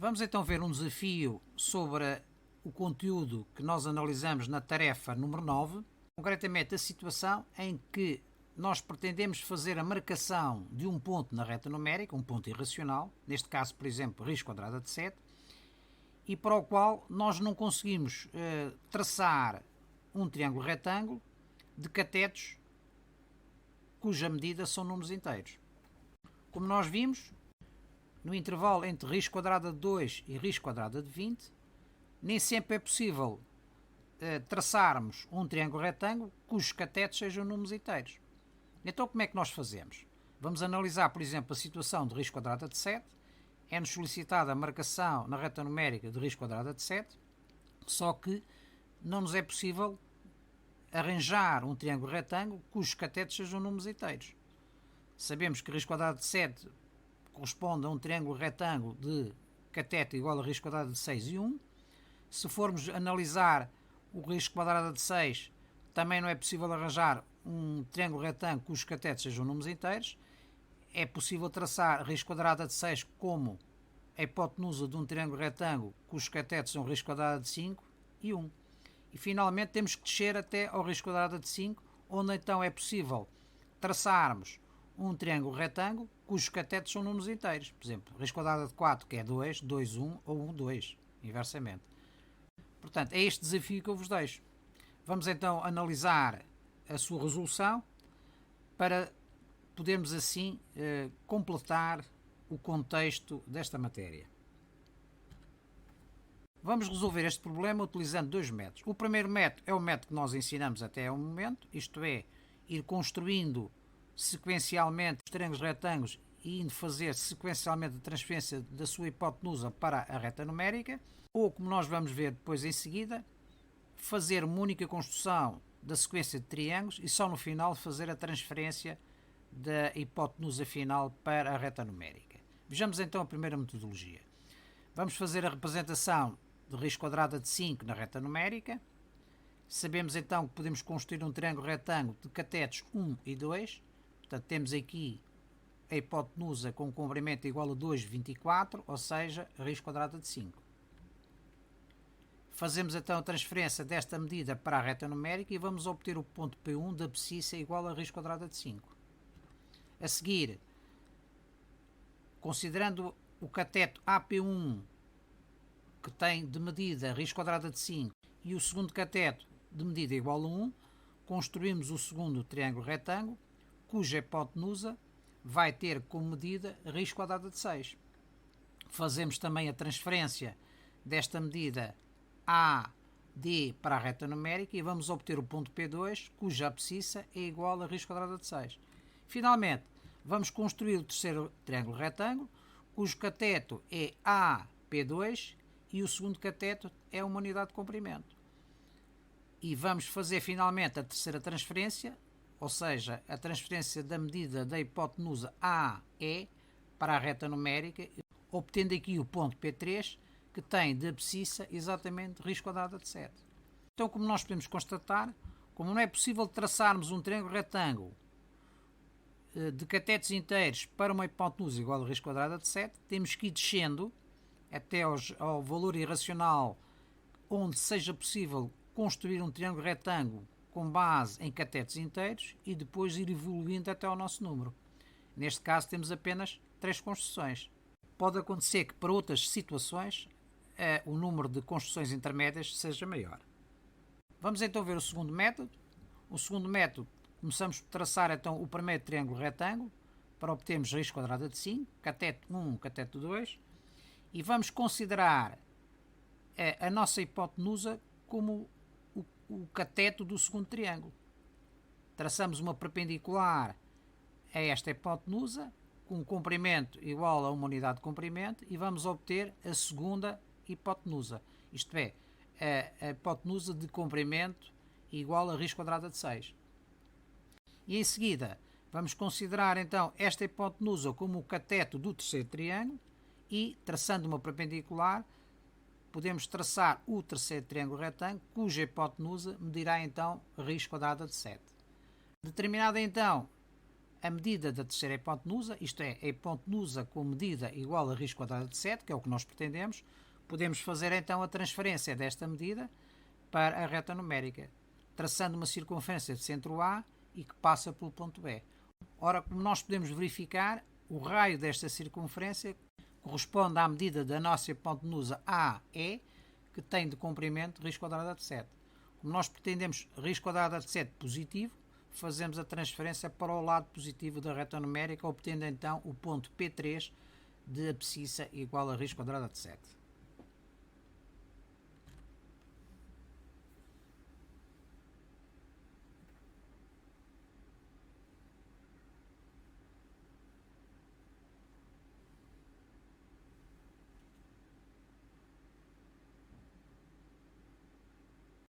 Vamos então ver um desafio sobre o conteúdo que nós analisamos na tarefa número 9, concretamente a situação em que nós pretendemos fazer a marcação de um ponto na reta numérica, um ponto irracional, neste caso, por exemplo, r² de 7, e para o qual nós não conseguimos traçar um triângulo retângulo de catetos cuja medida são números inteiros. Como nós vimos, no intervalo entre r² de 2 e r² de 20, nem sempre é possível traçarmos um triângulo retângulo cujos catetos sejam números inteiros. Então como é que nós fazemos? Vamos analisar, por exemplo, a situação de r² de 7. É-nos solicitada a marcação na reta numérica de r² de 7, só que não nos é possível arranjar um triângulo retângulo cujos catetos sejam números inteiros. Sabemos que r² de 7 corresponde a um triângulo retângulo de cateto igual a r² de 6 e 1. Se formos analisar o r² de 6, também não é possível arranjar um triângulo retângulo cujos catetos sejam números inteiros. É possível traçar r² de 6 como a hipotenusa de um triângulo retângulo cujos catetos são r² de 5 e 1. E finalmente temos que descer até ao r² de 5, onde então é possível traçarmos um triângulo retângulo cujos catetos são números inteiros. Por exemplo, r² de 4, que é 2, 2, 1 ou 1, 2, inversamente. Portanto, é este desafio que eu vos deixo. Vamos então analisar a sua resolução para podermos assim completar o contexto desta matéria. Vamos resolver este problema utilizando dois métodos. O primeiro método é o método que nós ensinamos até ao momento, isto é, ir construindo sequencialmente os triângulos retângulos e indo fazer sequencialmente a transferência da sua hipotenusa para a reta numérica, ou, como nós vamos ver depois em seguida, fazer uma única construção da sequência de triângulos e só no final fazer a transferência da hipotenusa final para a reta numérica. Vejamos então a primeira metodologia. Vamos fazer a representação de r² de 5 na reta numérica. Sabemos então que podemos construir um triângulo retângulo de catetos 1 e 2. Portanto, temos aqui a hipotenusa com um comprimento igual a 2,24, ou seja, r² de 5. Fazemos então a transferência desta medida para a reta numérica e vamos obter o ponto P1 da abscissa igual a r² de 5. A seguir, considerando o cateto AP1, que tem de medida r² de 5, e o segundo cateto de medida igual a 1, construímos o segundo triângulo retângulo, cuja hipotenusa vai ter como medida r² de 6. Fazemos também a transferência desta medida AD para a reta numérica e vamos obter o ponto P2, cuja abscissa é igual a r² de 6. Finalmente, vamos construir o terceiro triângulo retângulo, cujo cateto é AP2 e o segundo cateto é uma unidade de comprimento. E vamos fazer finalmente a terceira transferência, ou seja, a transferência da medida da hipotenusa AE para a reta numérica, obtendo aqui o ponto P3, que tem de abscissa exatamente r² de 7. Então, como nós podemos constatar, como não é possível traçarmos um triângulo retângulo de catetos inteiros para uma hipotenusa igual a r² de 7, temos que ir descendo até ao valor irracional onde seja possível construir um triângulo retângulo com base em catetos inteiros e depois ir evoluindo até ao nosso número. Neste caso temos apenas 3 construções. Pode acontecer que para outras situações o número de construções intermédias seja maior. Vamos então ver o segundo método. O segundo método, começamos por traçar então o primeiro triângulo retângulo para obtermos r² de 5, cateto 1, cateto 2, e vamos considerar a nossa hipotenusa como o cateto do segundo triângulo. Traçamos uma perpendicular a esta hipotenusa com um comprimento igual a uma unidade de comprimento e vamos obter a segunda hipotenusa, isto é, a hipotenusa de comprimento igual a r² de 6. E em seguida vamos considerar então esta hipotenusa como o cateto do terceiro triângulo e, traçando uma perpendicular, podemos traçar o terceiro triângulo retângulo, cuja hipotenusa medirá então r² de 7. Determinada então a medida da terceira hipotenusa, isto é, a hipotenusa com medida igual a raiz quadrada de 7, que é o que nós pretendemos, podemos fazer então a transferência desta medida para a reta numérica, traçando uma circunferência de centro A e que passa pelo ponto B. Ora, como nós podemos verificar, o raio desta circunferência corresponde à medida da nossa hipotenusa AE, que tem de comprimento raiz quadrada de 7. Como nós pretendemos raiz quadrada de 7 positivo, fazemos a transferência para o lado positivo da reta numérica, obtendo então o ponto P3 de abscissa igual a raiz quadrada de 7.